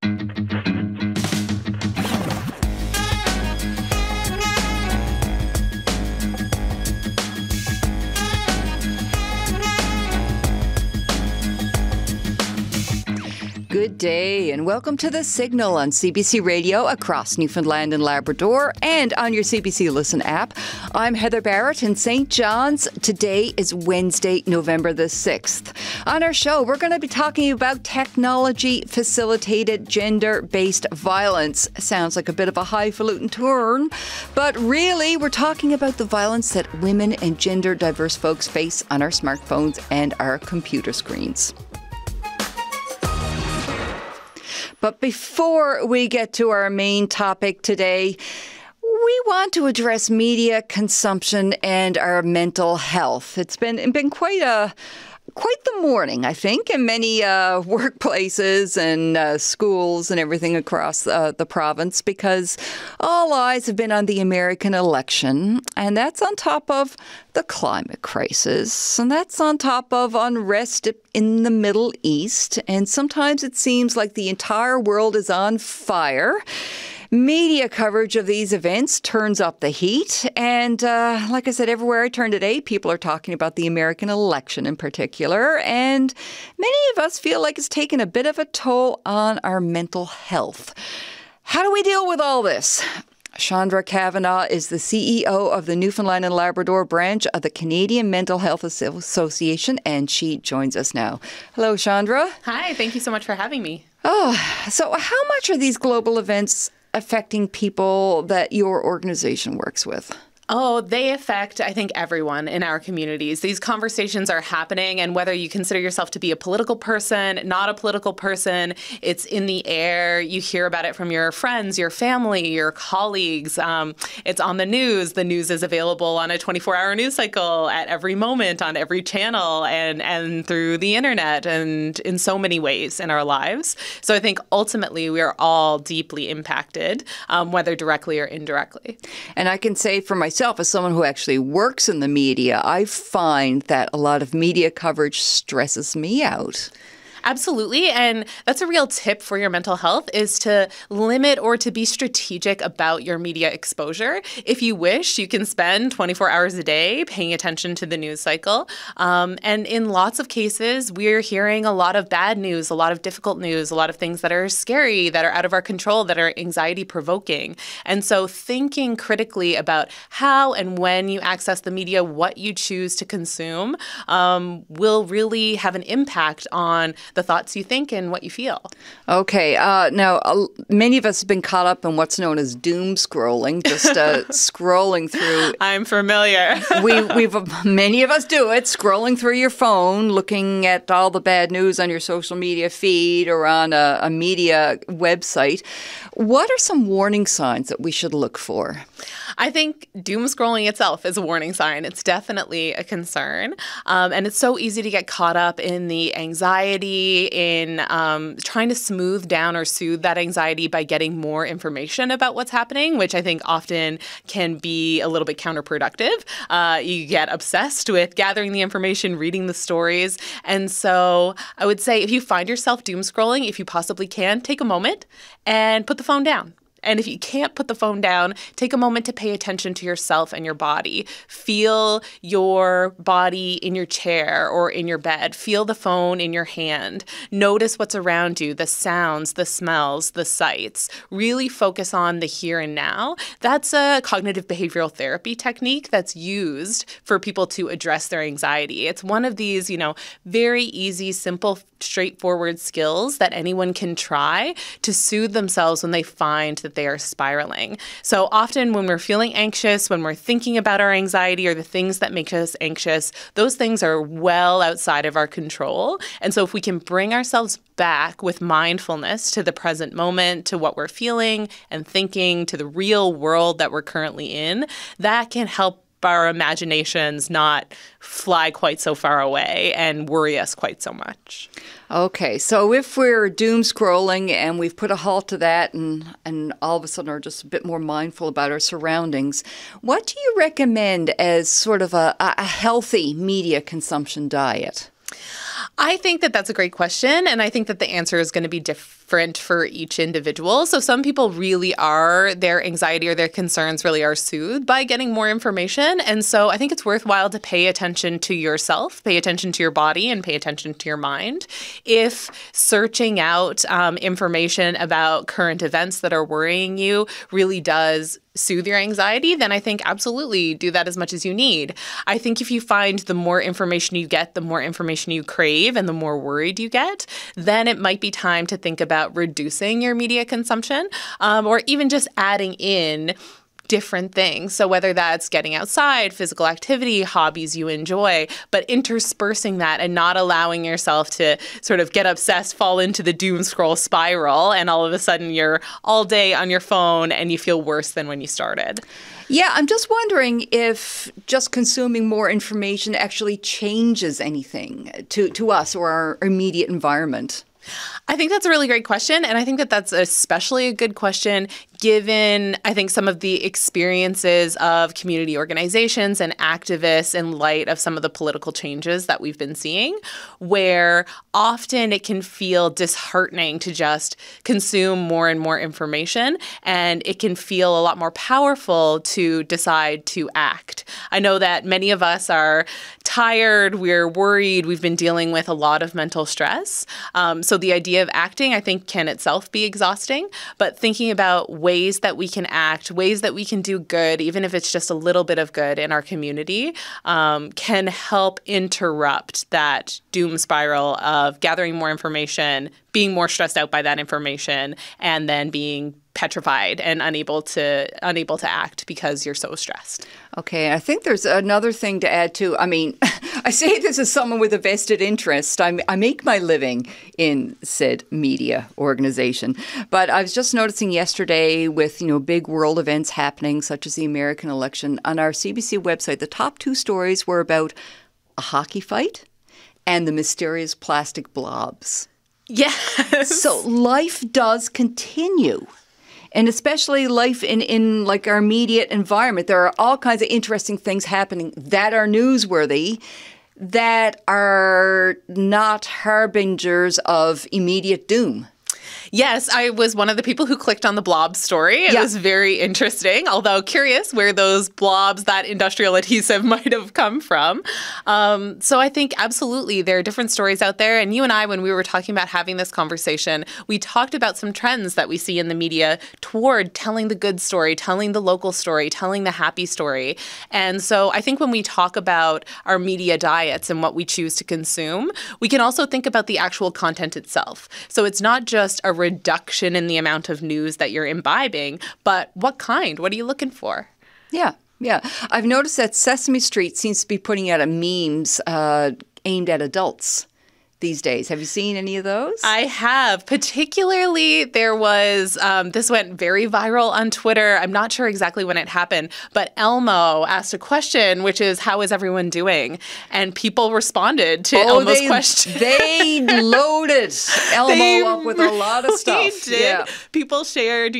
Good day and welcome to The Signal on CBC Radio across Newfoundland and Labrador and on your CBC Listen app. I'm Heather Barrett in St. John's. Today is Wednesday, November the 6th. On our show, we're going to be talking about technology-facilitated gender-based violence. Sounds like a bit of a highfalutin term, but really we're talking about the violence that women and gender-diverse folks face on our smartphones and our computer screens. But before we get to our main topic today, we want to address media consumption and our mental health. It's been quite the morning, I think, in many workplaces and schools and everything across the province, because all eyes have been on the American election, and that's on top of the climate crisis, and that's on top of unrest in the Middle East, and sometimes it seems like the entire world is on fire. Media coverage of these events turns up the heat. And like I said, everywhere I turn today, people are talking about the American election in particular. And many of us feel like it's taken a bit of a toll on our mental health. How do we deal with all this? Chandra Kavanagh is the CEO of the Newfoundland and Labrador branch of the Canadian Mental Health Association, and she joins us now. Hello, Chandra. Hi, thank you so much for having me. Oh, so how much are these global events affecting people that your organization works with? Oh, they affect, I think, everyone in our communities. These conversations are happening, and whether you consider yourself to be a political person, not a political person, it's in the air. You hear about it from your friends, your family, your colleagues. It's on the news. The news is available on a 24-hour news cycle at every moment, on every channel, and through the internet, and in so many ways in our lives. So I think ultimately we are all deeply impacted, whether directly or indirectly. And I can say for myself, as someone who actually works in the media, I find that a lot of media coverage stresses me out. Absolutely. And that's a real tip for your mental health, is to limit or to be strategic about your media exposure. If you wish, you can spend 24 hours a day paying attention to the news cycle. And in lots of cases, we're hearing a lot of bad news, a lot of difficult news, a lot of things that are scary, that are out of our control, that are anxiety provoking. And so thinking critically about how and when you access the media, what you choose to consume, will really have an impact on the thoughts you think and what you feel. Okay. Now, many of us have been caught up in what's known as doom scrolling, just scrolling through. I'm familiar. Many of us do it, scrolling through your phone, looking at all the bad news on your social media feed or on a media website. What are some warning signs that we should look for? I think doom scrolling itself is a warning sign. It's definitely a concern. And it's so easy to get caught up in the anxiety, in trying to smooth down or soothe that anxiety by getting more information about what's happening, which I think often can be a little bit counterproductive. You get obsessed with gathering the information, reading the stories. And so I would say if you find yourself doom scrolling, if you possibly can, take a moment and put the phone down. And if you can't put the phone down, take a moment to pay attention to yourself and your body. Feel your body in your chair or in your bed. Feel the phone in your hand. Notice what's around you, the sounds, the smells, the sights. Really focus on the here and now. That's a cognitive behavioral therapy technique that's used for people to address their anxiety. It's one of these, very easy, simple, straightforward skills that anyone can try to soothe themselves when they find that they are spiraling. So often when we're feeling anxious, when we're thinking about our anxiety or the things that make us anxious, those things are well outside of our control. And so if we can bring ourselves back with mindfulness to the present moment, to what we're feeling and thinking, to the real world that we're currently in, that can help our imaginations not fly quite so far away and worry us quite so much. Okay, so if we're doom scrolling and we've put a halt to that and all of a sudden are just a bit more mindful about our surroundings, what do you recommend as sort of a healthy media consumption diet? I think that that's a great question, and I think that the answer is going to be different different for each individual. So some people really are, their anxiety or their concerns really are soothed by getting more information. And so I think it's worthwhile to pay attention to yourself, pay attention to your body, and pay attention to your mind. If searching out information about current events that are worrying you really does soothe your anxiety, then I think absolutely do that as much as you need. I think if you find the more information you get, the more information you crave, and the more worried you get, then it might be time to think about reducing your media consumption, or even just adding in different things. So whether that's getting outside, physical activity, hobbies you enjoy, but interspersing that and not allowing yourself to sort of get obsessed, fall into the doom scroll spiral, and all of a sudden you're all day on your phone and you feel worse than when you started. Yeah, I'm just wondering if just consuming more information actually changes anything to us or our immediate environment. I think that's a really great question. And I think that that's especially a good question given, I think, some of the experiences of community organizations and activists in light of some of the political changes that we've been seeing, where often it can feel disheartening to just consume more and more information, and it can feel a lot more powerful to decide to act. I know that many of us are tired, we're worried, we've been dealing with a lot of mental stress. So the idea of acting, I think, can itself be exhausting, but thinking about ways that we can act, ways that we can do good, even if it's just a little bit of good in our community, can help interrupt that doom spiral of gathering more information, being more stressed out by that information, and then being petrified and unable to act because you're so stressed. Okay, I think there's another thing to add too. I mean, I say this as someone with a vested interest. I make my living in said media organization, but I was just noticing yesterday with big world events happening, such as the American election, on our CBC website, the top two stories were about a hockey fight and the mysterious plastic blobs. Yes. So life does continue. And especially life in like our immediate environment. There are all kinds of interesting things happening that are newsworthy, that are not harbingers of immediate doom. Yes, I was one of the people who clicked on the blob story. It was very interesting, although curious where those blobs, that industrial adhesive might have come from. So I think absolutely there are different stories out there. And you and I, when we were talking about having this conversation, we talked about some trends that we see in the media toward telling the good story, telling the local story, telling the happy story. And so I think when we talk about our media diets and what we choose to consume, we can also think about the actual content itself. So it's not just a reduction in the amount of news that you're imbibing, but what kind? What are you looking for? Yeah. I've noticed that Sesame Street seems to be putting out memes aimed at adults these days. Have you seen any of those? I have. Particularly, there was, this went very viral on Twitter. I'm not sure exactly when it happened, but Elmo asked a question, which is, how is everyone doing? And people responded to Elmo's question. They loaded Elmo up with a lot of stuff. Did. Yeah. People shared,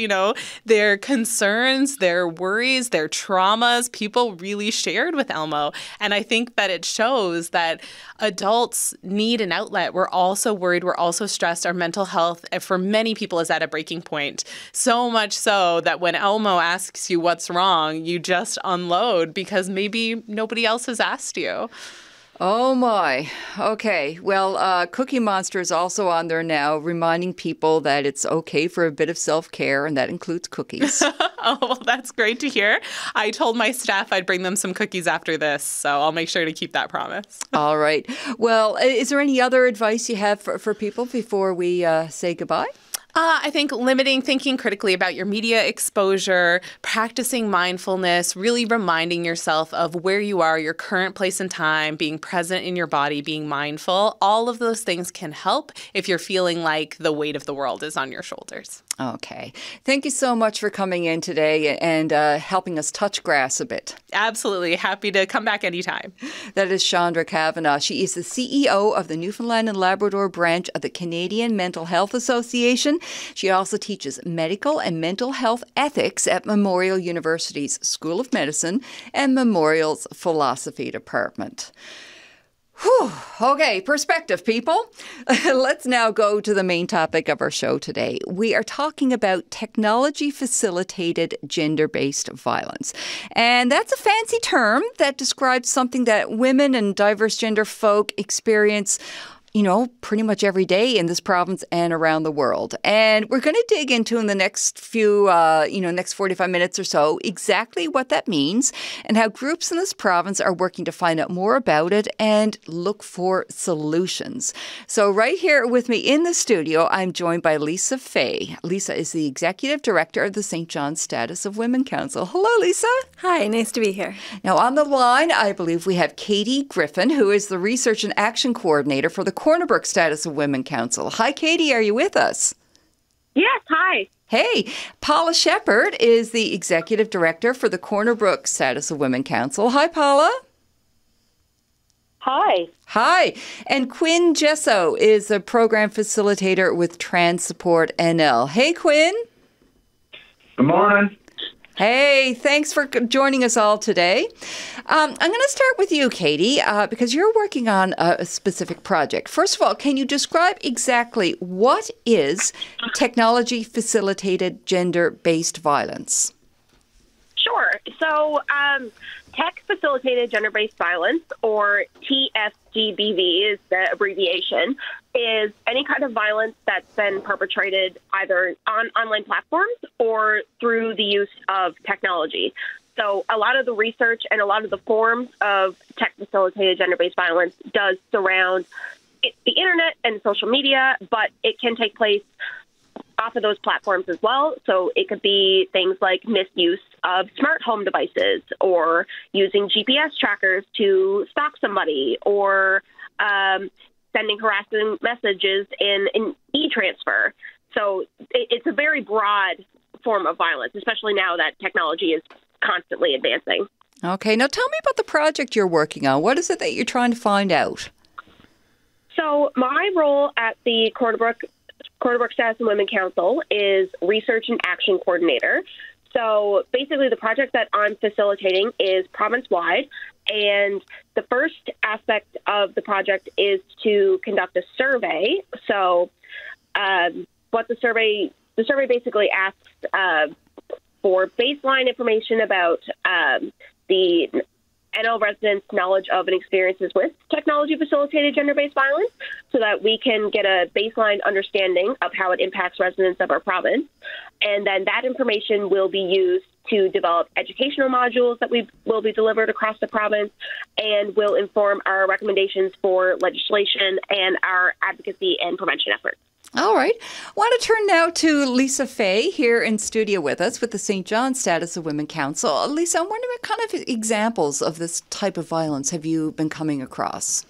their concerns, their worries, their traumas. People really shared with Elmo. And I think that it shows that adults need an outlet. We're also worried. We're also stressed. Our mental health, for many people, is at a breaking point. So much so that when Elmo asks you what's wrong, you just unload because maybe nobody else has asked you. Oh, my. Okay. Well, Cookie Monster is also on there now, reminding people that it's okay for a bit of self-care, and that includes cookies. Oh, well, that's great to hear. I told my staff I'd bring them some cookies after this, so I'll make sure to keep that promise. All right. Well, is there any other advice you have for people before we say goodbye? I think thinking critically about your media exposure, practicing mindfulness, really reminding yourself of where you are, your current place in time, being present in your body, being mindful. All of those things can help if you're feeling like the weight of the world is on your shoulders. Okay. Thank you so much for coming in today and helping us touch grass a bit. Absolutely. Happy to come back anytime. That is Chandra Kavanagh. She is the CEO of the Newfoundland and Labrador branch of the Canadian Mental Health Association. She also teaches medical and mental health ethics at Memorial University's School of Medicine and Memorial's Philosophy Department. Whew. Okay, perspective, people. Let's now go to the main topic of our show today. We are talking about technology-facilitated gender-based violence. And that's a fancy term that describes something that women and diverse gender folk experience pretty much every day in this province and around the world. And we're going to dig into in the next few, next 45 minutes or so, exactly what that means and how groups in this province are working to find out more about it and look for solutions. So right here with me in the studio, I'm joined by Lisa Fay. Lisa is the Executive Director of the St. John's Status of Women Council. Hello, Lisa. Hi, nice to be here. Now on the line, I believe we have Katie Griffin, who is the Research and Action Coordinator for the Cornerbrook Status of Women Council. Hi, Katie. Are you with us? Yes. Hi. Hey. Paula Shepard is the Executive Director for the Cornerbrook Status of Women Council. Hi, Paula. Hi. Hi. And Quinn Jesso is a Program Facilitator with Trans Support NL. Hey, Quinn. Good morning. Hey, thanks for joining us all today. I'm going to start with you, Katie, because you're working on a specific project. First of all, can you describe exactly what is technology-facilitated gender-based violence? Sure. So tech-facilitated gender-based violence, or TFGBV is the abbreviation, is any kind of violence that's been perpetrated either on online platforms or through the use of technology. So a lot of the research and a lot of the forms of tech-facilitated gender-based violence does surround the internet and social media, but it can take place off of those platforms as well. So it could be things like misuse of smart home devices or using GPS trackers to stalk somebody or sending harassing messages in an e-transfer. So it's a very broad form of violence, especially now that technology is constantly advancing. Okay. Now tell me about the project you're working on. What is it that you're trying to find out? So my role at the Cornerbrook Status and Women Council is Research and Action Coordinator. So basically the project that I'm facilitating is province-wide, and the first aspect of the project is to conduct a survey. So what the survey basically asks for baseline information about the NL residents' knowledge of and experiences with technology-facilitated gender-based violence so that we can get a baseline understanding of how it impacts residents of our province. And then that information will be used to develop educational modules that will be delivered across the province and will inform our recommendations for legislation and our advocacy and prevention efforts. All right. I want to turn now to Lisa Fay here in studio with us with the St. John's Status of Women Council. Lisa, I'm wondering what kind of examples of this type of violence have you been coming across?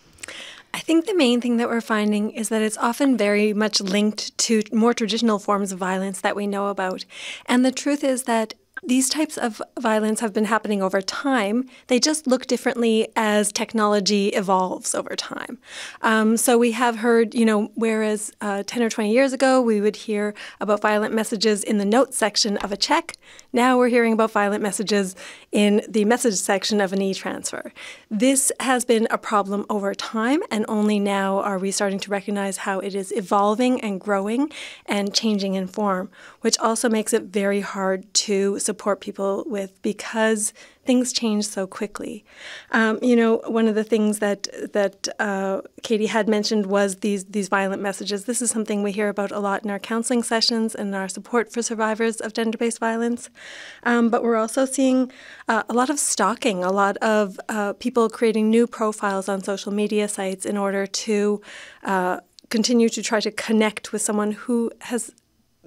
I think the main thing that we're finding is that it's often very much linked to more traditional forms of violence that we know about. And the truth is that these types of violence have been happening over time. They just look differently as technology evolves over time. So we have heard, whereas 10 or 20 years ago, we would hear about violent messages in the notes section of a check. Now we're hearing about violent messages in the message section of an e-transfer. This has been a problem over time, and only now are we starting to recognize how it is evolving and growing and changing in form, which also makes it very hard to support people with because things change so quickly. One of the things that Katie had mentioned was these violent messages. This is something we hear about a lot in our counseling sessions and our support for survivors of gender-based violence. But we're also seeing a lot of stalking, a lot of people creating new profiles on social media sites in order to continue to try to connect with someone who has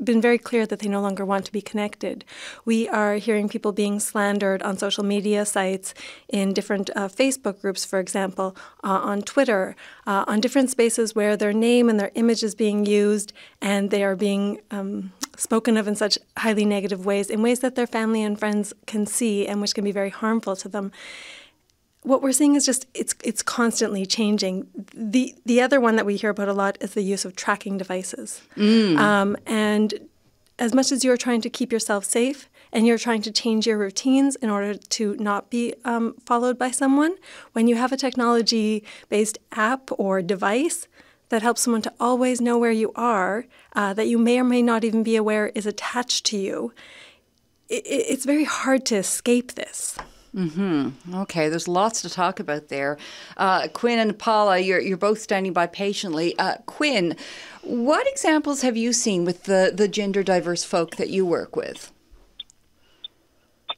been very clear that they no longer want to be connected. We are hearing people being slandered on social media sites, in different Facebook groups, for example, on Twitter, on different spaces where their name and their image is being used, and they are being spoken of in such highly negative ways, in ways that their family and friends can see and which can be very harmful to them. What we're seeing is just it's constantly changing. The other one that we hear about a lot is the use of tracking devices. And as much as you're trying to keep yourself safe and you're trying to change your routines in order to not be followed by someone, when you have a technology-based app or device that helps someone to always know where you are, that you may or may not even be aware is attached to you, it's very hard to escape this. Okay, there's lots to talk about there. Quinn and Paula, you're both standing by patiently. Quinn, what examples have you seen with the gender diverse folk that you work with?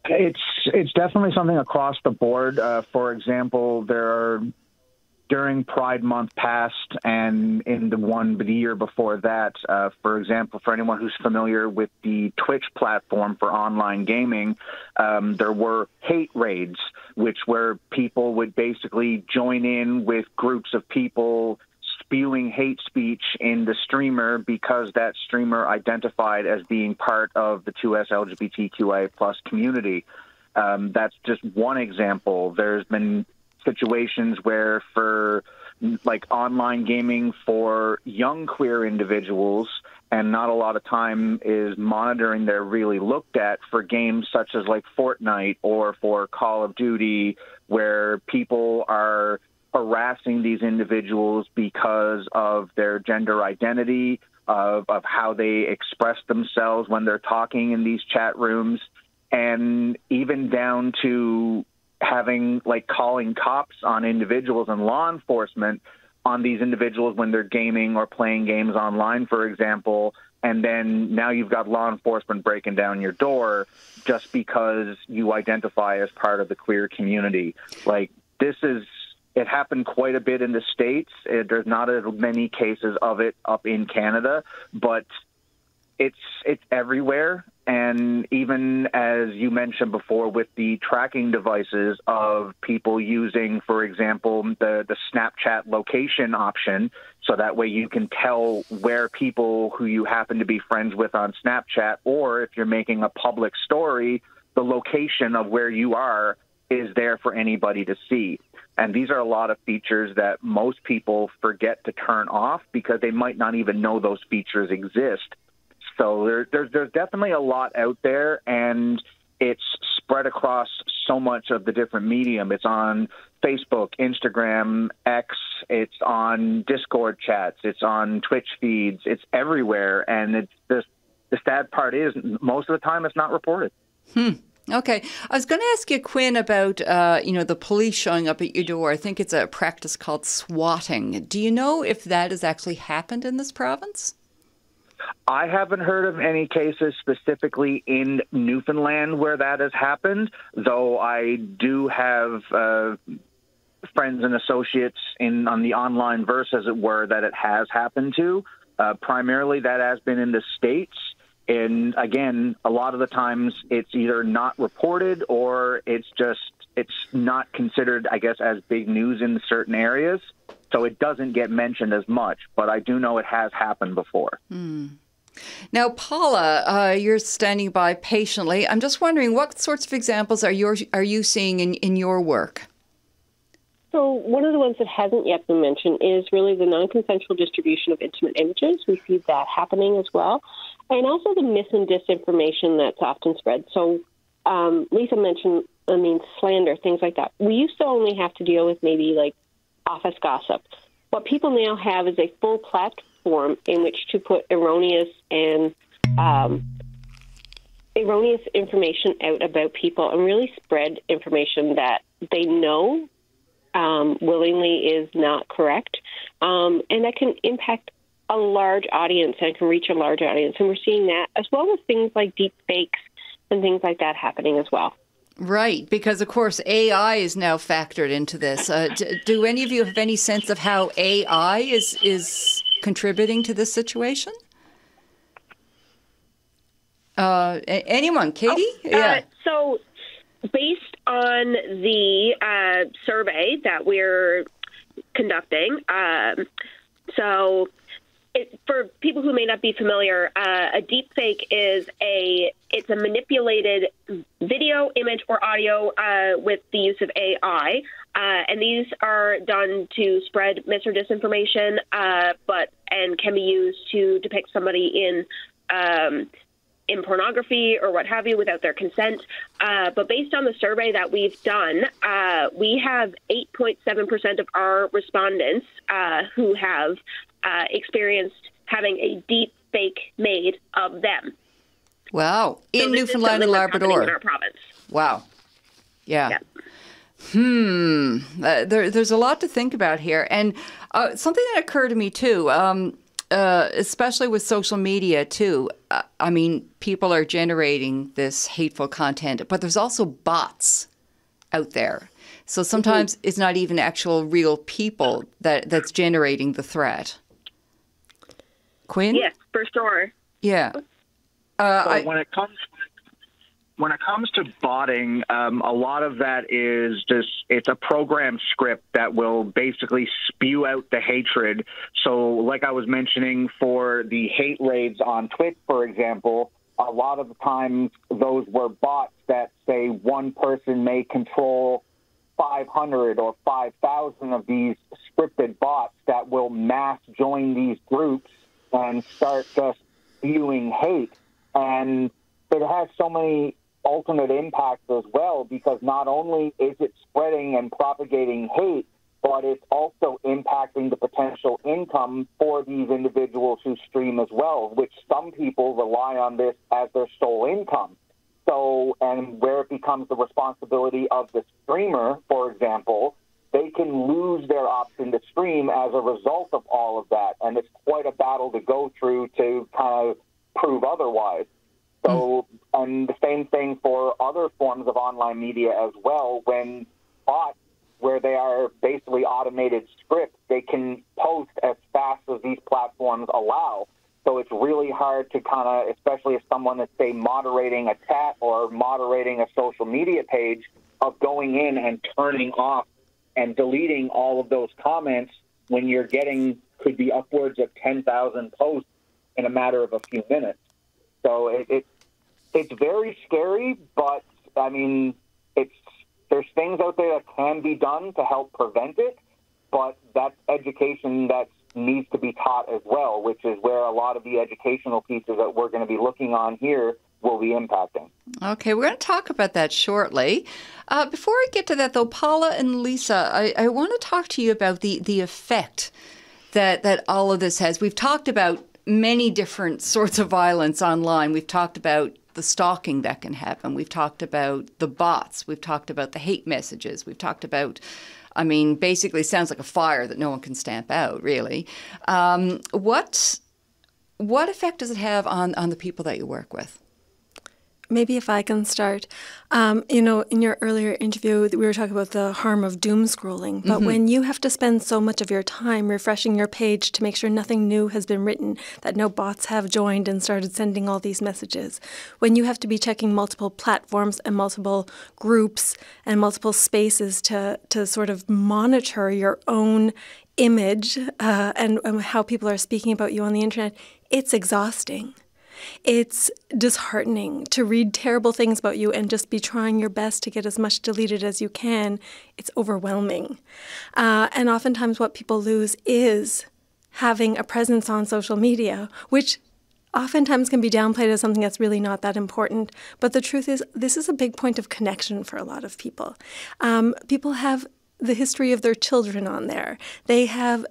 It's definitely something across the board. For example, during Pride Month past and in the year before that, for example, for anyone who's familiar with the Twitch platform for online gaming, there were hate raids, where people would basically join in with groups of people spewing hate speech in the streamer because that streamer identified as being part of the 2S LGBTQIA+ community. That's just one example. There's been situations where for like online gaming for young queer individuals, and not a lot of time is monitoring they're really looked at for games such as like Fortnite or for Call of Duty, where people are harassing these individuals because of their gender identity, of how they express themselves when they're talking in these chat rooms, and even down to having like calling cops on individuals and law enforcement on these individuals when they're gaming or playing games online, for example, and then now you've got law enforcement breaking down your door just because you identify as part of the queer community. Like, it happened quite a bit in the States. There's not as many cases of it up in Canada, but it's everywhere. And even as you mentioned before, with the tracking devices of people using, for example, the Snapchat location option, so that way you can tell where people who you happen to be friends with on Snapchat, or if you're making a public story, the location of where you are is there for anybody to see. And these are a lot of features that most people forget to turn off because they might not even know those features exist. So there's definitely a lot out there, and it's spread across so much of the different medium. It's on Facebook, Instagram, X, it's on Discord chats, it's on Twitch feeds, it's everywhere. And the sad part is most of the time it's not reported. Okay. I was going to ask you, Quinn, about, the police showing up at your door. I think it's a practice called swatting. Do you know if that has actually happened in this province? I haven't heard of any cases specifically in Newfoundland where that has happened, though I do have friends and associates on the online verse, as it were, that it has happened to. Primarily that has been in the States. And again, a lot of the times it's either not reported or it's not considered, I guess, as big news in certain areas. So it doesn't get mentioned as much, but I do know it has happened before. Now, Paula, you're standing by patiently. I'm just wondering, what sorts of examples are you seeing in your work? So one of the ones that hasn't yet been mentioned is really the non-consensual distribution of intimate images. We see that happening as well. And also the mis and disinformation that's often spread. So Lisa mentioned, slander, things like that. We used to only have to deal with maybe like office gossip. What people now have is a full platform in which to put erroneous information out about people and really spread information that they know willingly is not correct, and that can impact a large audience and can reach a large audience. And we're seeing that as well as things like deep fakes and things like that happening as well. Right, because of course AI is now factored into this. Do any of you have any sense of how AI is contributing to this situation? Anyone? Katie? So based on the survey that we're conducting, for people who may not be familiar, a deep fake is a manipulated video, image, or audio with the use of AI, and these are done to spread mis or disinformation, and can be used to depict somebody in in pornography or what have you without their consent. But based on the survey that we've done, we have 8.7% of our respondents who have experienced having a deep fake made of them. Wow. In So this is Newfoundland and something that's happening Labrador. in our province. Wow. Yeah. Yeah. There's a lot to think about here. And something that occurred to me, too, especially with social media, too. I mean, people are generating this hateful content, but there's also bots out there. So sometimes it's not even actual real people that's generating the threat. Quinn? Yes, for sure. Yeah. So when it comes to botting, a lot of that is it's a program script that will basically spew out the hatred. So like I was mentioning for the hate raids on Twitch, for example, a lot of the times those were bots that say one person may control 500 or 5,000 of these scripted bots that will mass join these groups and start just spewing hate. And it has so many alternate impacts as well, because not only is it spreading and propagating hate, but it's also impacting the potential income for these individuals who stream as well, which some people rely on this as their sole income. So, and where it becomes the responsibility of the streamer, for example, they can lose their option to stream as a result of all of that. And it's quite a battle to go through to kind of prove otherwise. So, and the same thing for other forms of online media as well. When bots, where they are basically automated scripts, they can post as fast as these platforms allow. So it's really hard to kind of, especially as someone that's, say, moderating a chat or moderating a social media page, of going in and turning off and deleting all of those comments when you're getting, could be upwards of 10,000 posts in a matter of a few minutes. So it's very scary, but, I mean, there's things out there that can be done to help prevent it, but that's education that needs to be taught as well, which is where a lot of the educational pieces that we're going to be looking on here will be impacting. Okay, we're going to talk about that shortly. Before I get to that, though, Paula and Lisa, I want to talk to you about the effect that all of this has. We've talked about many different sorts of violence online. We've talked about the stalking that can happen. We've talked about the bots. We've talked about the hate messages. We've talked about, I mean, basically it sounds like a fire that no one can stamp out, really. What effect does it have on the people that you work with? Maybe if I can start. In your earlier interview, we were talking about the harm of doom scrolling. But when you have to spend so much of your time refreshing your page to make sure nothing new has been written, that no bots have joined and started sending all these messages, when you have to be checking multiple platforms and multiple groups and multiple spaces to sort of monitor your own image and how people are speaking about you on the internet, it's exhausting. It's disheartening to read terrible things about you and just be trying your best to get as much deleted as you can. It's overwhelming. And oftentimes what people lose is having a presence on social media, which oftentimes can be downplayed as something that's really not that important. But the truth is, this is a big point of connection for a lot of people. People have the history of their children on there. They have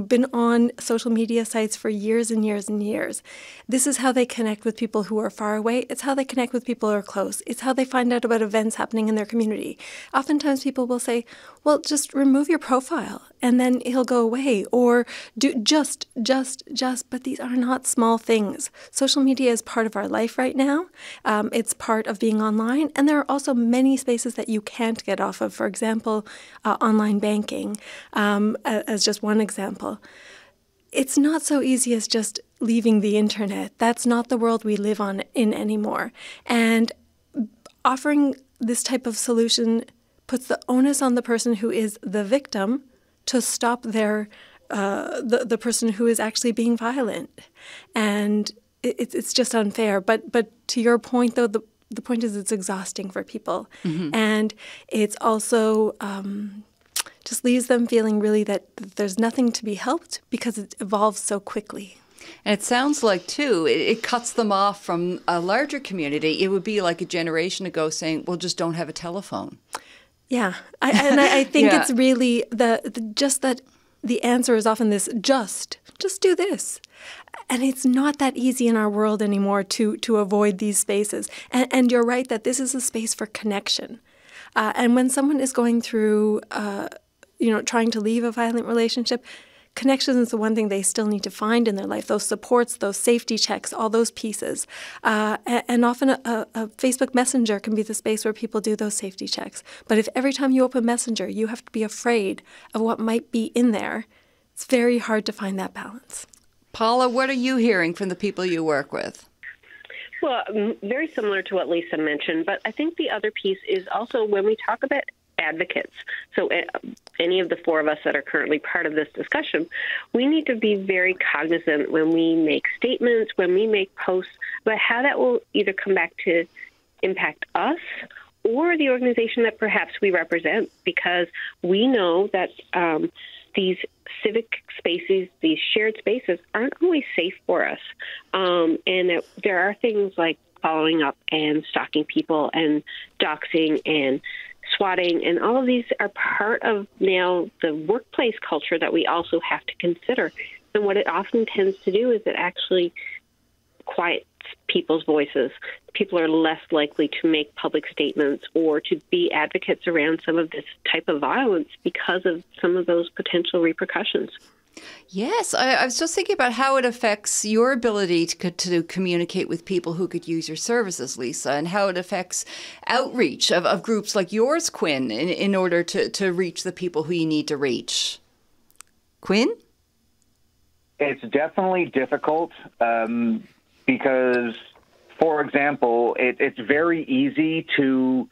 been on social media sites for years and years and years. This is how they connect with people who are far away. It's how they connect with people who are close. It's how they find out about events happening in their community. Oftentimes people will say, well, just remove your profile and then he'll go away, or do just, but these are not small things. Social media is part of our life right now. It's part of being online, and there are also many spaces that you can't get off of. For example, online banking, as just one example. It's not so easy as just leaving the internet. That's not the world we live in anymore. And offering this type of solution puts the onus on the person who is the victim to stop the person who is actually being violent. And it's just unfair. But to your point, though, the point is it's exhausting for people. And it's also just leaves them feeling really that there's nothing to be helped because it evolves so quickly. And it sounds like, too, it cuts them off from a larger community. It would be like a generation ago saying, well, just don't have a telephone. Yeah. I think Yeah. it's really just that the answer is often this, just do this. And it's not that easy in our world anymore to avoid these spaces. And you're right that this is a space for connection. And when someone is going through, trying to leave a violent relationship, connection is the one thing they still need to find in their life, those supports, those safety checks, all those pieces. And often a Facebook Messenger can be the space where people do those safety checks. But if every time you open Messenger, you have to be afraid of what might be in there, it's very hard to find that balance. Paula, what are you hearing from the people you work with? Well, very similar to what Lisa mentioned, but I think the other piece is also when we talk about advocates. So any of the four of us that are currently part of this discussion, we need to be very cognizant when we make statements, when we make posts, about how that will either come back to impact us or the organization that perhaps we represent, because we know that these civic spaces, these shared spaces, aren't always safe for us. And there are things like following up and stalking people and doxing and swatting, and all of these are part of now the workplace culture that we also have to consider. And what it often tends to do is it actually quiets people's voices. People are less likely to make public statements or to be advocates around some of this type of violence because of some of those potential repercussions. Yes, I was just thinking about how it affects your ability to communicate with people who could use your services, Lisa, and how it affects outreach of groups like yours, Quinn, in order to reach the people who you need to reach. Quinn? It's definitely difficult because, for example, it's very easy to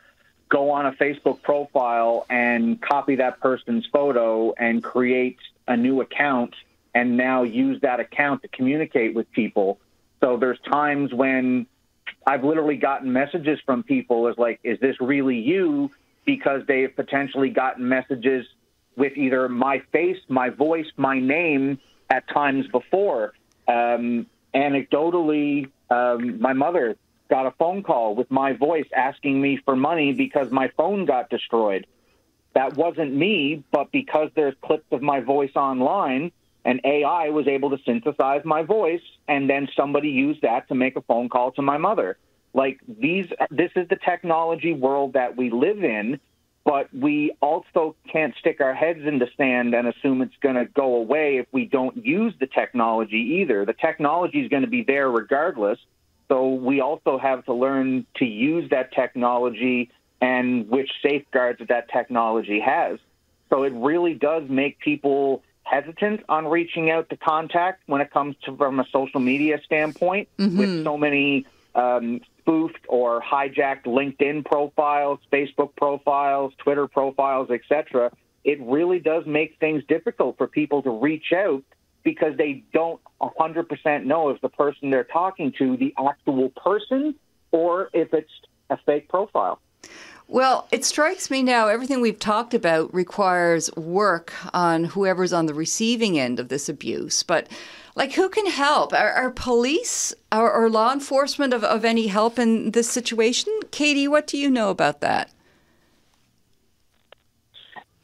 go on a Facebook profile and copy that person's photo and create a new account and now use that account to communicate with people. So there's times when I've literally gotten messages from people as like, is this really you? Because they've potentially gotten messages with either my face, my voice, my name at times before. Anecdotally, my mother got a phone call with my voice asking me for money because my phone got destroyed. That wasn't me, but because there's clips of my voice online, and AI was able to synthesize my voice, and then somebody used that to make a phone call to my mother. Like this is the technology world that we live in, but we also can't stick our heads in the sand and assume it's going to go away if we don't use the technology either. The technology is going to be there regardless. So we also have to learn to use that technology and which safeguards that technology has. So it really does make people hesitant on reaching out to contact when it comes to from a social media standpoint, with so many spoofed or hijacked LinkedIn profiles, Facebook profiles, Twitter profiles, etc. It really does make things difficult for people to reach out because they don't 100% know if the person they're talking to the actual person or if it's a fake profile. Well, it strikes me now, everything we've talked about requires work on whoever's on the receiving end of this abuse. But, like, who can help? Are police or law enforcement of any help in this situation? Katie, what do you know about that?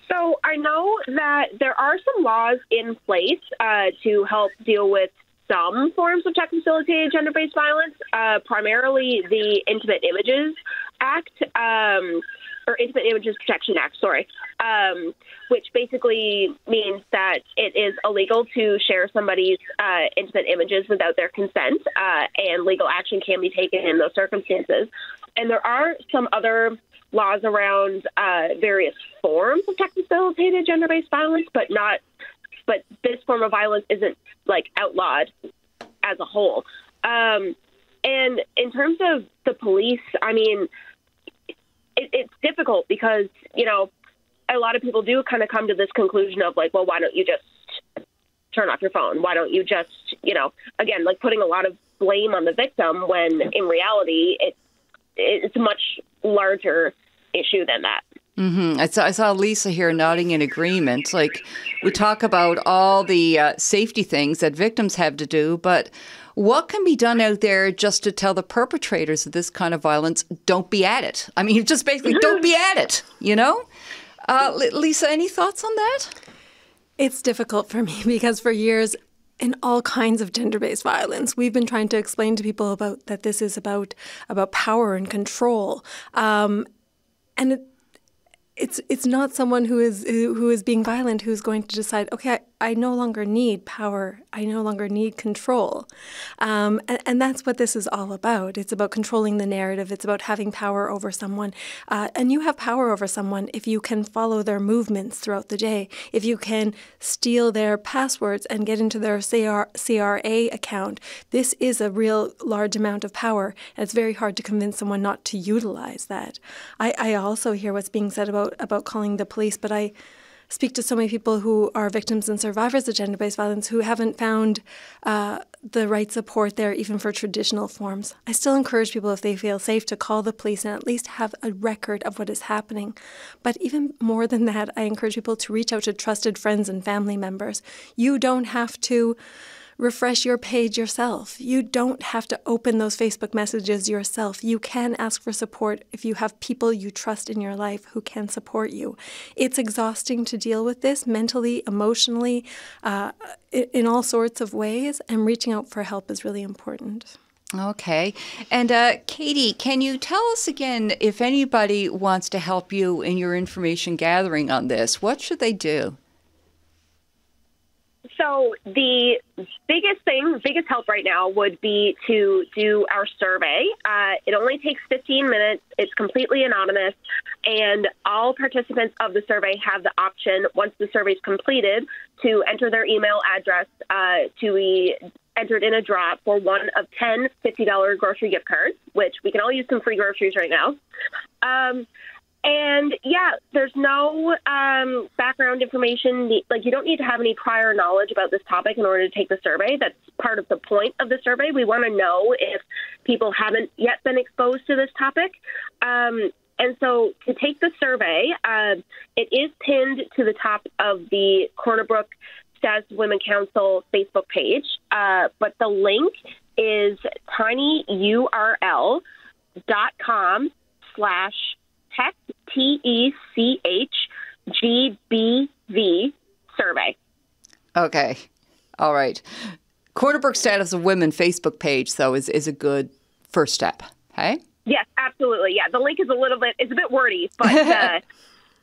So I know that there are some laws in place to help deal with some forms of tech-facilitated gender-based violence, primarily the Intimate Images Act, or Intimate Images Protection Act, which basically means that it is illegal to share somebody's intimate images without their consent, and legal action can be taken in those circumstances. And there are some other laws around various forms of tech-facilitated gender-based violence, but this form of violence isn't like outlawed as a whole. And in terms of the police, I mean, it's difficult because, a lot of people do kind of come to this conclusion of like, well, why don't you just turn off your phone? Why don't you just, again, like putting a lot of blame on the victim when in reality it's a much larger issue than that. I saw Lisa here nodding in agreement. Like, we talk about all the safety things that victims have to do, but what can be done out there just to tell the perpetrators of this kind of violence, don't be at it? I mean, just basically, don't be at it, you know? Lisa, any thoughts on that? It's difficult for me because for years, in all kinds of gender-based violence, we've been trying to explain to people about that this is about power and control, and it's not someone who is being violent who's going to decide, okay, I no longer need power, I no longer need control, and that's what this is all about. It's about controlling the narrative. It's about having power over someone, and you have power over someone if you can follow their movements throughout the day, if you can steal their passwords and get into their CRA account. This is a real large amount of power, and it's very hard to convince someone not to utilize that. I also hear what's being said about calling the police, but I speak to so many people who are victims and survivors of gender-based violence who haven't found the right support there, even for traditional forms. I still encourage people, if they feel safe, to call the police and at least have a record of what is happening. But even more than that, I encourage people to reach out to trusted friends and family members. You don't have to refresh your page yourself. You don't have to open those Facebook messages yourself. You can ask for support if you have people you trust in your life who can support you. It's exhausting to deal with this mentally, emotionally, in all sorts of ways, and reaching out for help is really important. Okay. And Katie, can you tell us again, if anybody wants to help you in your information gathering on this, what should they do? So the biggest help right now would be to do our survey. It only takes 15 minutes. It's completely anonymous, and all participants of the survey have the option, once the survey is completed, to enter their email address to be entered in a draw for one of 10 $50 grocery gift cards, which we can all use some free groceries right now. And yeah, there's no background information. Like, you don't need to have any prior knowledge about this topic in order to take the survey. That's part of the point of the survey. We want to know if people haven't yet been exposed to this topic. And so to take the survey, it is pinned to the top of the Corner Brook Status of Women Council Facebook page. But the link is tinyurl.com/TECHGBV survey. Okay. All right. Corner Brook Status of Women Facebook page, though, is a good first step. Hey? Yes, absolutely. Yeah, the link is it's a bit wordy, but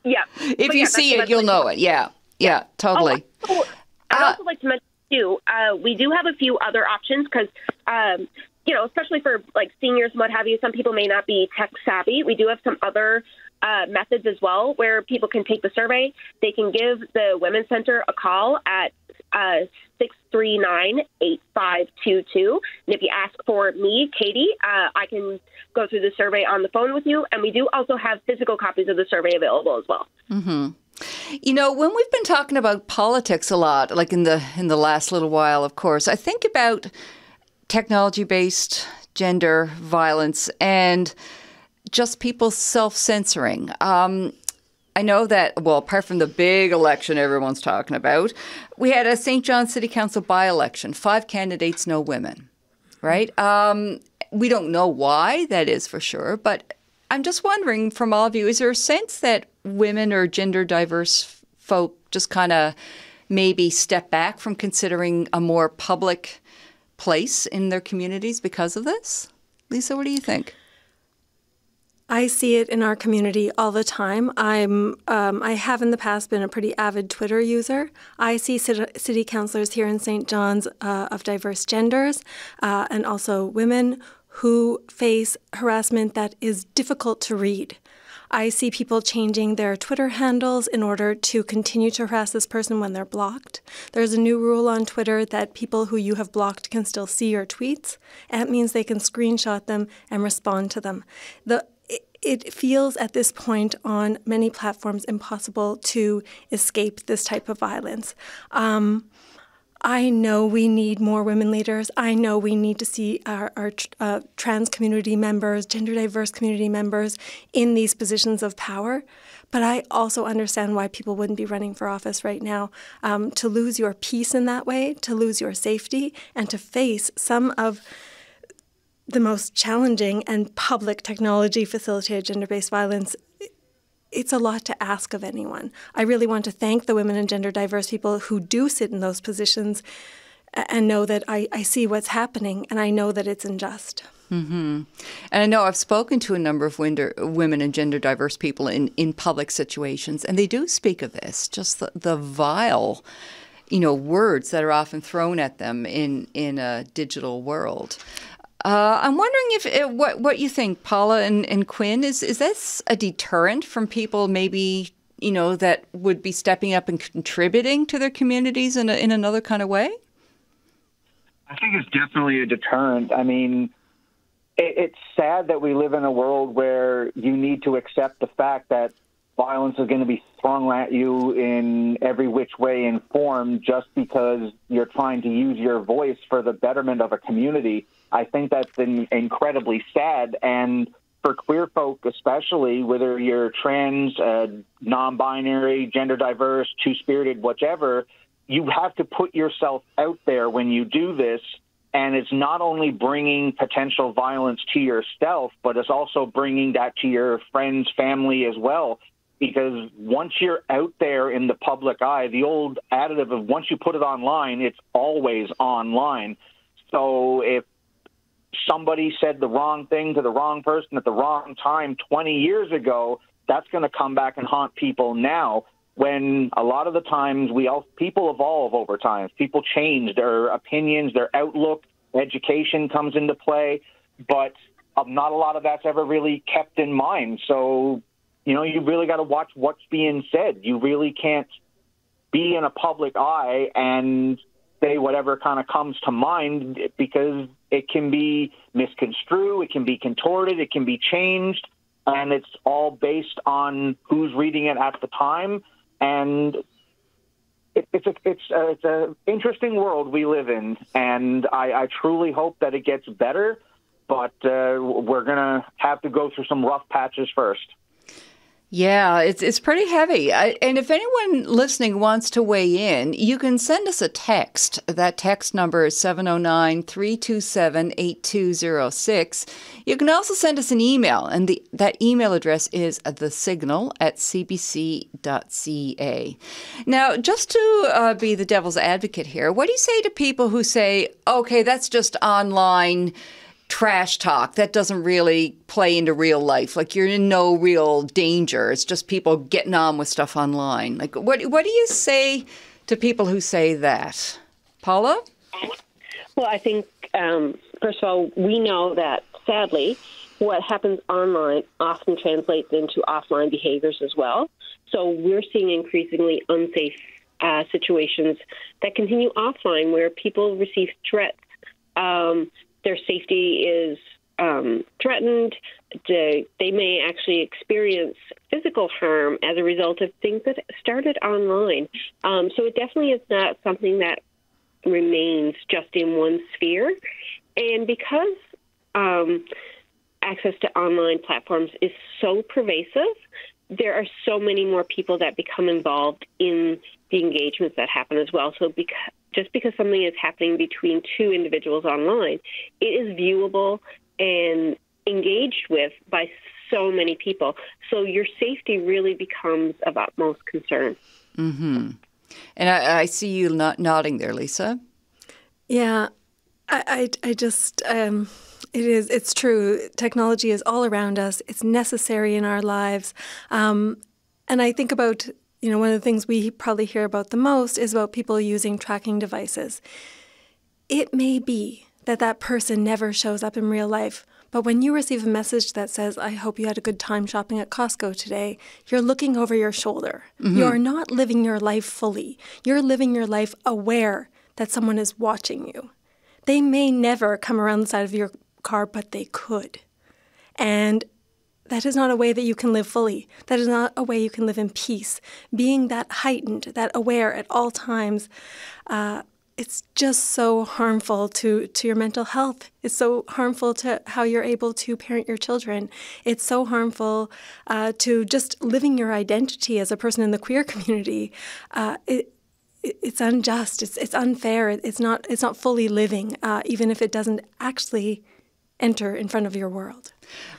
yeah. If you see it, you'll know it. Yeah. Yeah, totally. I'd also like to mention, too, we do have a few other options because, especially for like seniors and what have you, some people may not be tech savvy. We do have some other methods as well where people can take the survey. They can give the Women's Center a call at 639-8522. And if you ask for me, Katie, I can go through the survey on the phone with you. And we do also have physical copies of the survey available as well. Mm-hmm. When we've been talking about politics a lot, like in the last little while, of course, I think about technology-based gender violence and just people self-censoring. I know that, well, apart from the big election everyone's talking about, we had a St. John City Council by-election, 5 candidates, no women, right? We don't know why that is for sure, but I'm just wondering from all of you, is there a sense that women or gender diverse folk just kind of maybe step back from considering a more public place in their communities because of this? Lisa, what do you think? I see it in our community all the time. I have in the past been a pretty avid Twitter user. I see city councillors here in St. John's of diverse genders and also women who face harassment that is difficult to read. I see people changing their Twitter handles in order to continue to harass this person when they're blocked. There's a new rule on Twitter that people who you have blocked can still see your tweets, and it means they can screenshot them and respond to them. It feels at this point on many platforms impossible to escape this type of violence. I know we need more women leaders. I know we need to see our trans community members, gender diverse community members in these positions of power. But I also understand why people wouldn't be running for office right now. To lose your peace in that way, to lose your safety, and to face some of the most challenging and public technology-facilitated gender-based violence, it's a lot to ask of anyone. I really want to thank the women and gender diverse people who do sit in those positions and know that I see what's happening and I know that it's unjust. Mm-hmm. And I know I've spoken to a number of women and gender diverse people in public situations, and they do speak of this, just the vile, words that are often thrown at them in a digital world. I'm wondering what you think, Paula and Quinn. Is this a deterrent from people maybe, that would be stepping up and contributing to their communities in another kind of way? I think it's definitely a deterrent. I mean, it's sad that we live in a world where you need to accept the fact that violence is going to be thrown at you in every which way and form just because you're trying to use your voice for the betterment of a community. I think that's incredibly sad. And for queer folk especially, whether you're trans, non-binary, gender diverse, two-spirited, whichever, you have to put yourself out there when you do this. And it's not only bringing potential violence to yourself, but it's also bringing that to your friends, family as well. Because once you're out there in the public eye, the old adage of once you put it online, it's always online. So if somebody said the wrong thing to the wrong person at the wrong time 20 years ago, that's going to come back and haunt people now. When a lot of the times people evolve over time. People change their opinions, their outlook, education comes into play, but not a lot of that's ever really kept in mind. So, you really got to watch what's being said. You really can't be in a public eye and say whatever kind of comes to mind because it can be misconstrued, it can be contorted, it can be changed, and it's all based on who's reading it at the time. And it's an interesting world we live in, and I truly hope that it gets better, but we're going to have to go through some rough patches first. Yeah, it's pretty heavy. And if anyone listening wants to weigh in, you can send us a text. That text number is 709-327-8206. You can also send us an email, and that email address is thesignal@cbc.ca. Now, just to be the devil's advocate here, what do you say to people who say, okay, that's just online trash talk, that doesn't really play into real life? Like, you're in no real danger. It's just people getting on with stuff online. Like, what do you say to people who say that? Paula? Well, I think, first of all, we know that, sadly, what happens online often translates into offline behaviors as well. So we're seeing increasingly unsafe situations that continue offline where people receive threats. Their safety is threatened. They may actually experience physical harm as a result of things that started online. So it definitely is not something that remains just in one sphere. And because access to online platforms is so pervasive, there are so many more people that become involved in the engagements that happen as well. So just because something is happening between two individuals online, it is viewable and engaged with by so many people. So your safety really becomes of utmost concern. Mm-hmm. And I see you nodding there, Lisa. Yeah, I just, it's true. Technology is all around us. It's necessary in our lives. And I think about, one of the things we probably hear about the most is about people using tracking devices. It may be that person never shows up in real life, but when you receive a message that says, I hope you had a good time shopping at Costco today, you're looking over your shoulder. Mm-hmm. You're not living your life fully. You're living your life aware that someone is watching you. They may never come around the side of your car, but they could. And that is not a way that you can live fully. That is not a way you can live in peace. Being that heightened, that aware at all times, it's just so harmful to your mental health. It's so harmful to how you're able to parent your children. It's so harmful to just living your identity as a person in the queer community. It's unjust. It's unfair. It's not fully living, even if it doesn't actually enter in front of your world.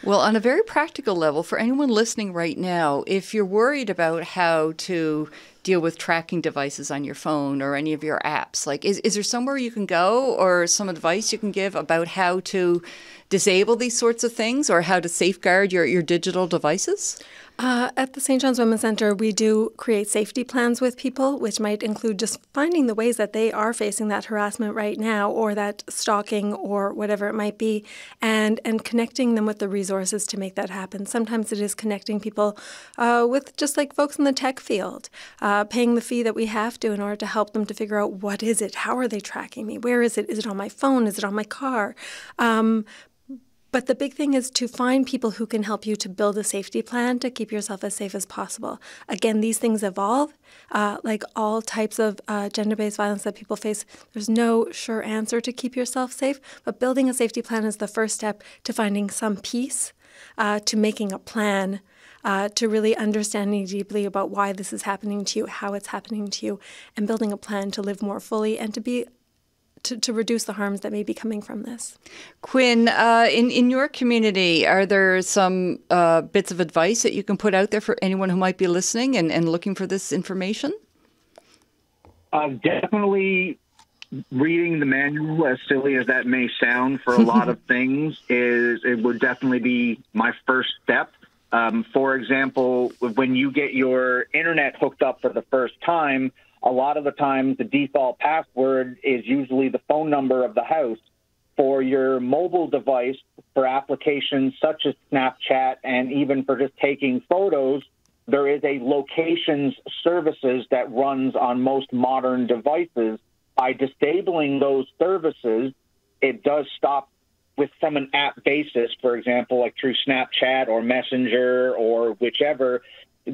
Well, on a very practical level, for anyone listening right now, if you're worried about how to deal with tracking devices on your phone or any of your apps, like is there somewhere you can go or some advice you can give about how to disable these sorts of things or how to safeguard your digital devices? At the St. John's Women's Centre, we do create safety plans with people, which might include just finding the ways that they are facing that harassment right now or that stalking or whatever it might be, and connecting them with the resources to make that happen. Sometimes it is connecting people with just like folks in the tech field, paying the fee that we have to in order to help them to figure out what is it, how are they tracking me, where is it on my phone, is it on my car? But the big thing is to find people who can help you to build a safety plan to keep yourself as safe as possible. Again, these things evolve. Like all types of gender-based violence that people face, there's no sure answer to keep yourself safe, but building a safety plan is the first step to finding some peace, to making a plan, to really understanding deeply about why this is happening to you, how it's happening to you, and building a plan to live more fully and to reduce the harms that may be coming from this. Quinn, in your community, are there some bits of advice that you can put out there for anyone who might be listening and looking for this information? Definitely reading the manual, as silly as that may sound for a lot of things, it would definitely be my first step. For example, when you get your internet hooked up for the first time, a lot of the times the default password is usually the phone number of the house. For your mobile device, for applications such as Snapchat and even for just taking photos, there is a locations services that runs on most modern devices. By disabling those services, it does stop from an app basis, for example, like through Snapchat or Messenger or whichever,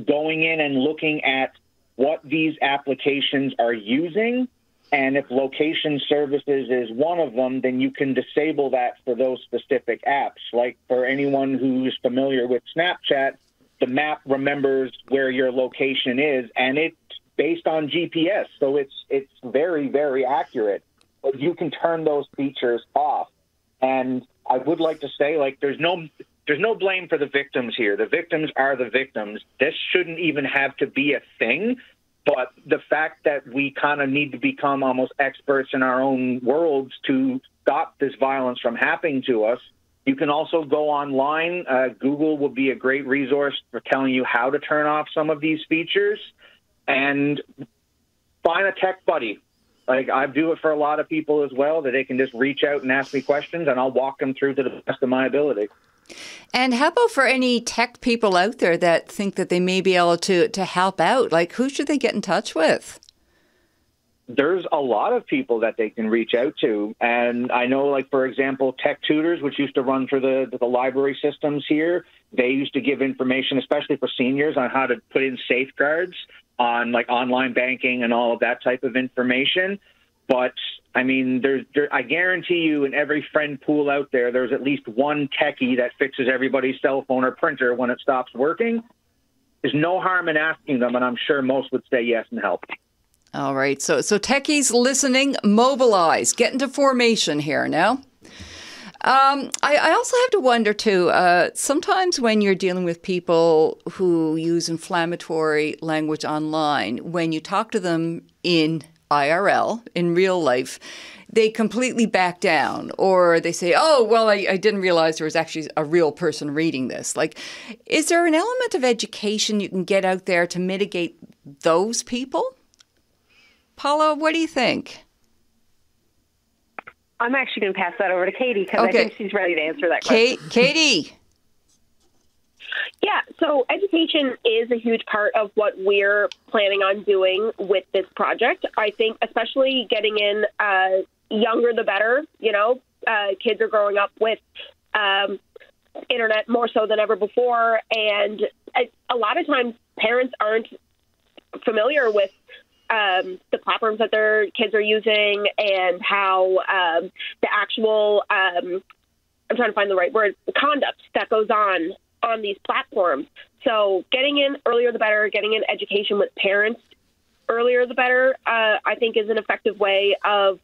going in and looking at what these applications are using, and if location services is one of them, then you can disable that for those specific apps. Like for anyone who's familiar with Snapchat, the map remembers where your location is, and it's based on GPS, so it's very, very accurate. But you can turn those features off. And I would like to say, like, there's no blame for the victims here. The victims are the victims. This shouldn't even have to be a thing. But the fact that we kind of need to become almost experts in our own worlds to stop this violence from happening to us. You can also go online. Google will be a great resource for telling you how to turn off some of these features. And find a tech buddy. Like, I do it for a lot of people as well, that they can just reach out and ask me questions, and I'll walk them through to the best of my ability. And how about for any tech people out there that think that they may be able to help out? Like, who should they get in touch with? There's a lot of people that they can reach out to. And I know, like, for example, Tech Tutors, which used to run through the library systems here, they used to give information, especially for seniors, on how to put in safeguards on, like, online banking and all of that type of information. But, I mean, I guarantee you in every friend pool out there, there's at least one techie that fixes everybody's cell phone or printer when it stops working. There's no harm in asking them, and I'm sure most would say yes and help. All right. So techies listening, mobilize. Get into formation here now. I also have to wonder, too, sometimes when you're dealing with people who use inflammatory language online, when you talk to them in IRL, in real life, they completely back down, or they say, oh, well, I didn't realize there was actually a real person reading this. Like, is there an element of education you can get out there to mitigate those people? Paula, what do you think? I'm actually going to pass that over to Katie because I think she's ready to answer that question. Katie. Yeah, so education is a huge part of what we're planning on doing with this project. I think especially getting in younger the better. You know, kids are growing up with internet more so than ever before, and a lot of times parents aren't familiar with the platforms that their kids are using and how the actual, I'm trying to find the right word, the conduct that goes on these platforms. So getting in earlier the better, getting in education with parents earlier the better, I think is an effective way of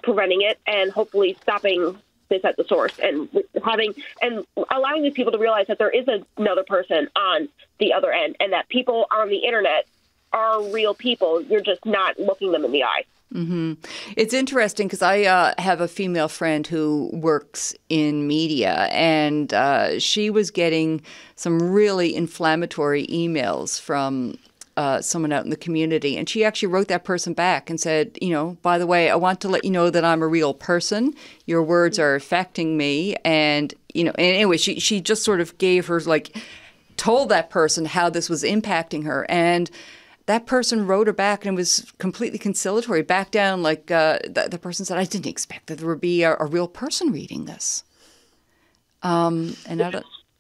preventing it and hopefully stopping this at the source and allowing these people to realize that there is another person on the other end and that people on the internet are real people. You're just not looking them in the eye. Mm-hmm. It's interesting because I have a female friend who works in media, and she was getting some really inflammatory emails from someone out in the community. And she actually wrote that person back and said, by the way, I want to let you know that I'm a real person. Your words are affecting me. And, and anyway, she just sort of gave her, told that person how this was impacting her. And that person wrote her back and was completely conciliatory, back down the person said, I didn't expect that there would be a real person reading this. And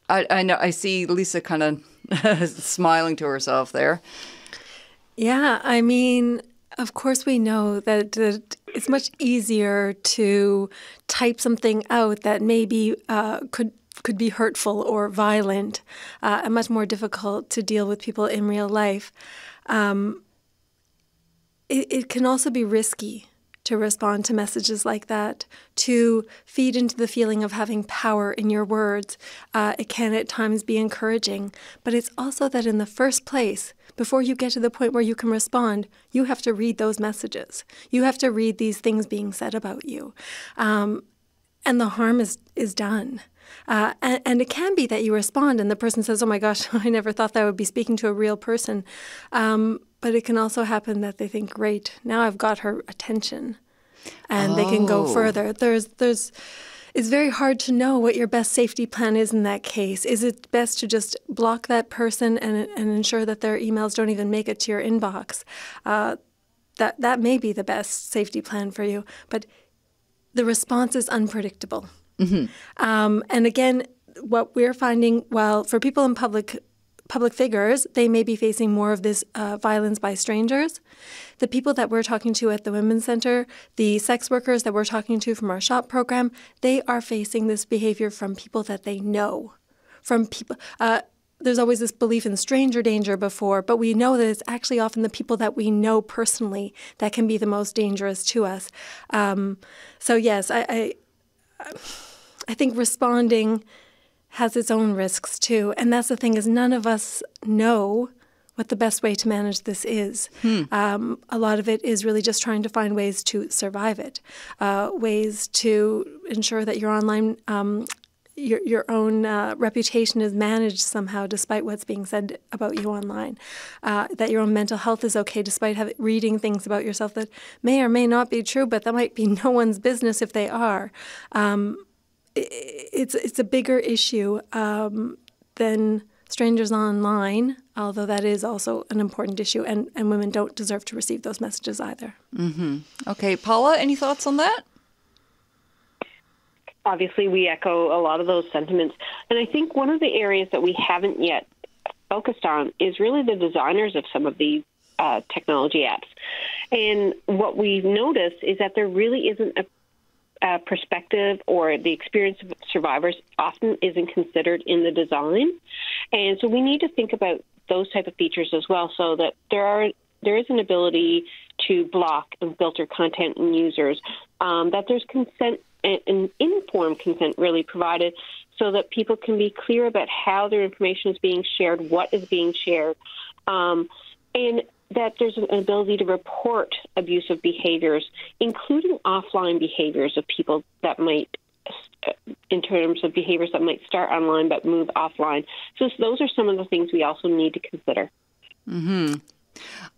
I know I see Lisa kind of smiling to herself there. Yeah, I mean, of course we know that it's much easier to type something out that maybe could be hurtful or violent, and much more difficult to deal with people in real life. It can also be risky to respond to messages like that, to feed into the feeling of having power in your words. It can at times be encouraging, but it's also that in the first place, before you get to the point where you can respond, you have to read those messages. You have to read these things being said about you. And the harm is done. And it can be that you respond and the person says, oh my gosh, I never thought that I would be speaking to a real person. But it can also happen that they think, great, now I've got her attention and they can go further. It's very hard to know what your best safety plan is in that case. Is it best to just block that person and ensure that their emails don't even make it to your inbox? That may be the best safety plan for you. But the response is unpredictable. Mm-hmm. And again, what we're finding, for people in public figures, they may be facing more of this violence by strangers. The people that we're talking to at the Women's Center, the sex workers that we're talking to from our SHOP program, they are facing this behavior from people that they know. From people, there's always this belief in stranger danger before, but we know that it's actually often the people that we know personally that can be the most dangerous to us. So yes, I think responding has its own risks too. And that's the thing, is none of us know what the best way to manage this is. A lot of it is really just trying to find ways to survive it, ways to ensure that your online, your own reputation is managed somehow despite what's being said about you online, that your own mental health is okay despite reading things about yourself that may or may not be true, but that might be no one's business if they are. It's a bigger issue than strangers online, although that is also an important issue, and women don't deserve to receive those messages either. Mm-hmm. Okay, Paula, any thoughts on that? Obviously, we echo a lot of those sentiments. And I think one of the areas that we haven't yet focused on is really the designers of some of these technology apps. And what we've noticed is that there really isn't a perspective or the experience of survivors often isn't considered in the design. And so we need to think about those type of features as well, so that there is an ability to block and filter content in users, that there's consent and informed consent really provided, so that people can be clear about how their information is being shared, what is being shared, and that there's an ability to report abusive behaviors, including offline behaviors of people that might, in terms of behaviors that might start online but move offline. So those are some of the things we also need to consider. Mm-hmm.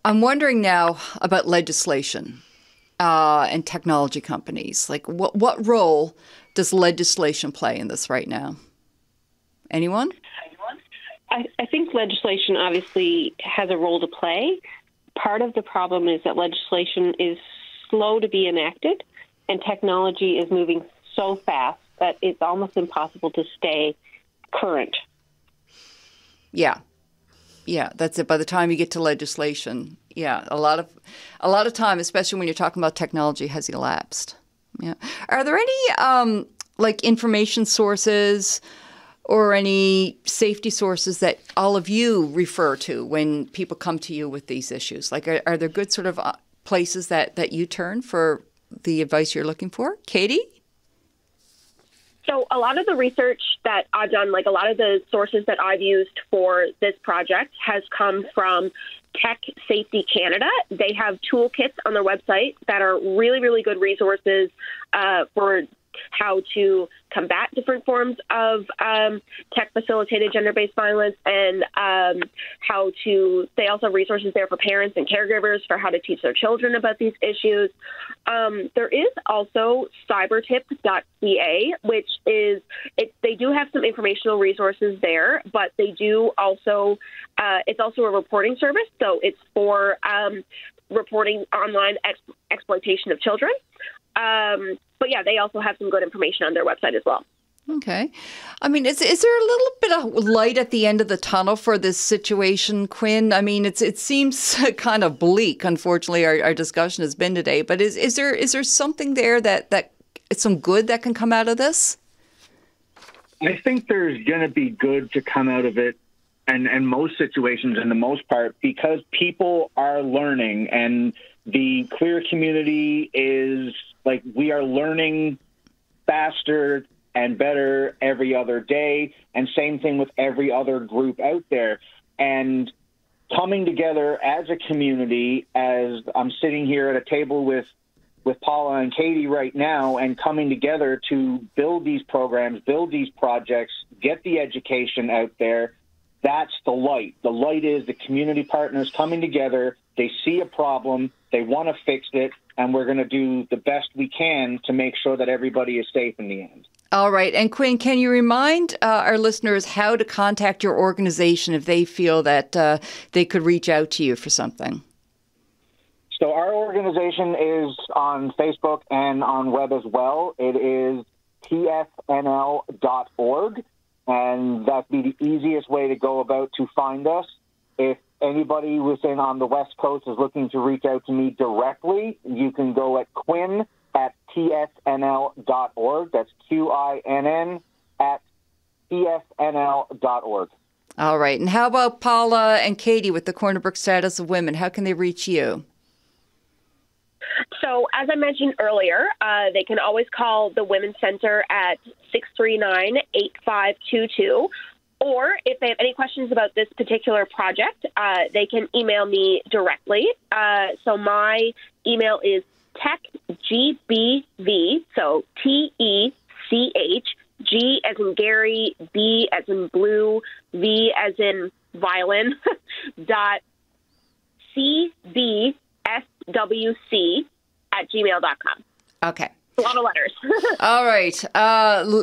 I'm wondering now about legislation and technology companies. Like, what role does legislation play in this right now? Anyone? I think legislation obviously has a role to play. Part of the problem is that legislation is slow to be enacted, and technology is moving so fast that it's almost impossible to stay current. Yeah. Yeah, that's it. By the time you get to legislation, yeah, a lot of time, especially when you're talking about technology, has elapsed. Yeah. Are there any like information sources or any safety sources that all of you refer to when people come to you with these issues? Like, are there good sort of places that you turn for the advice you're looking for? Katie? So a lot of the research that I've done, like a lot of the sources that I've used for this project has come from Tech Safety Canada. They have toolkits on their website that are really, really good resources for how to combat different forms of tech-facilitated gender-based violence, and they also have resources there for parents and caregivers for how to teach their children about these issues. There is also cybertip.ca, which is, they do have some informational resources there, but they do also, it's also a reporting service, so it's for reporting online exploitation of children. But yeah, they also have some good information on their website as well. Okay. I mean, is there a little bit of light at the end of the tunnel for this situation, Quinn? I mean, it seems kind of bleak, unfortunately, our discussion has been today. But is there something there that it's some good that can come out of this? I think there's going to be good to come out of it, and most situations, in the most part, because people are learning, and the queer community is, like, we are learning faster and better every other day, and same thing with every other group out there. And coming together as a community, as I'm sitting here at a table with Paula and Katie right now, and coming together to build these programs, build these projects, get the education out there, that's the light. The light is the community partners coming together. They see a problem, they want to fix it, and we're going to do the best we can to make sure that everybody is safe in the end. All right. And Quinn, can you remind our listeners how to contact your organization if they feel that they could reach out to you for something? So our organization is on Facebook and on web as well. It is tsnl.org, and that'd be the easiest way to go about to find us. If anybody within on the West Coast is looking to reach out to me directly, you can go at Quinn at tsnl.org. That's QINN at tsnl.org. All right. And how about Paula and Katie with the Corner Brook Status of Women? How can they reach you? So, as I mentioned earlier, they can always call the Women's Center at 639-8522. Or if they have any questions about this particular project, they can email me directly. So my email is techgbv, so TECH, G as in Gary, B as in blue, V as in violin, dot cbswc@gmail.com. Okay. A lot of letters. All right.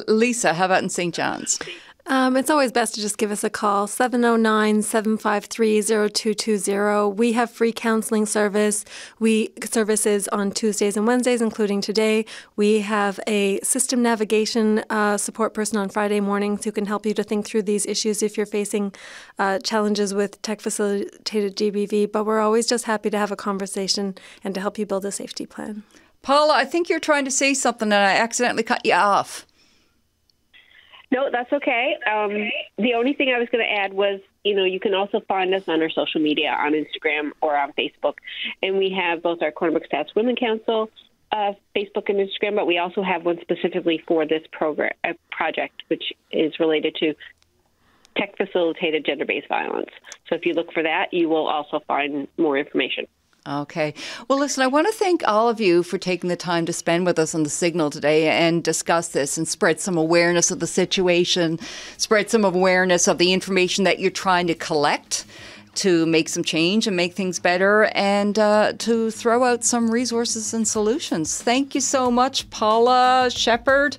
Lisa, how about in St. John's? It's always best to just give us a call, 709-753-0220. We have free counseling services on Tuesdays and Wednesdays, including today. We have a system navigation support person on Friday mornings who can help you to think through these issues if you're facing challenges with tech-facilitated GBV. But we're always just happy to have a conversation and to help you build a safety plan. Paula, I think you're trying to say something and I accidentally cut you off. No, that's okay. The only thing I was going to add was, you can also find us on our social media, on Instagram or on Facebook. And we have both our Corner Brook Status Women Council Facebook and Instagram, but we also have one specifically for this project, which is related to tech-facilitated gender-based violence. So if you look for that, you will also find more information. Okay. Well, listen, I want to thank all of you for taking the time to spend with us on The Signal today and discuss this and spread some awareness of the situation, spread some awareness of the information that you're trying to collect to make some change and make things better, and to throw out some resources and solutions. Thank you so much, Paula Shepard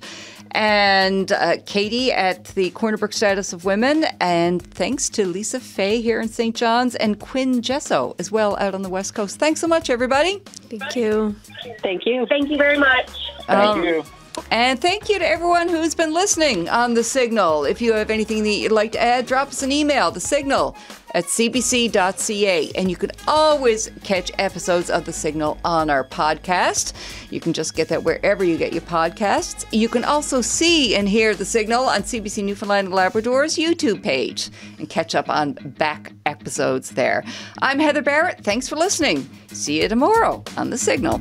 and Katie at the Corner Brook Status of Women, and thanks to Lisa Fay here in St. John's and Quinn Gesso as well out on the West Coast. Thanks so much, everybody. Thank you. Thank you. Thank you very much. Thank you. And thank you to everyone who's been listening on The Signal. If you have anything that you'd like to add, drop us an email, thesignal@cbc.ca. And you can always catch episodes of The Signal on our podcast. You can just get that wherever you get your podcasts. You can also see and hear The Signal on CBC Newfoundland and Labrador's YouTube page and catch up on back episodes there. I'm Heather Barrett. Thanks for listening. See you tomorrow on The Signal.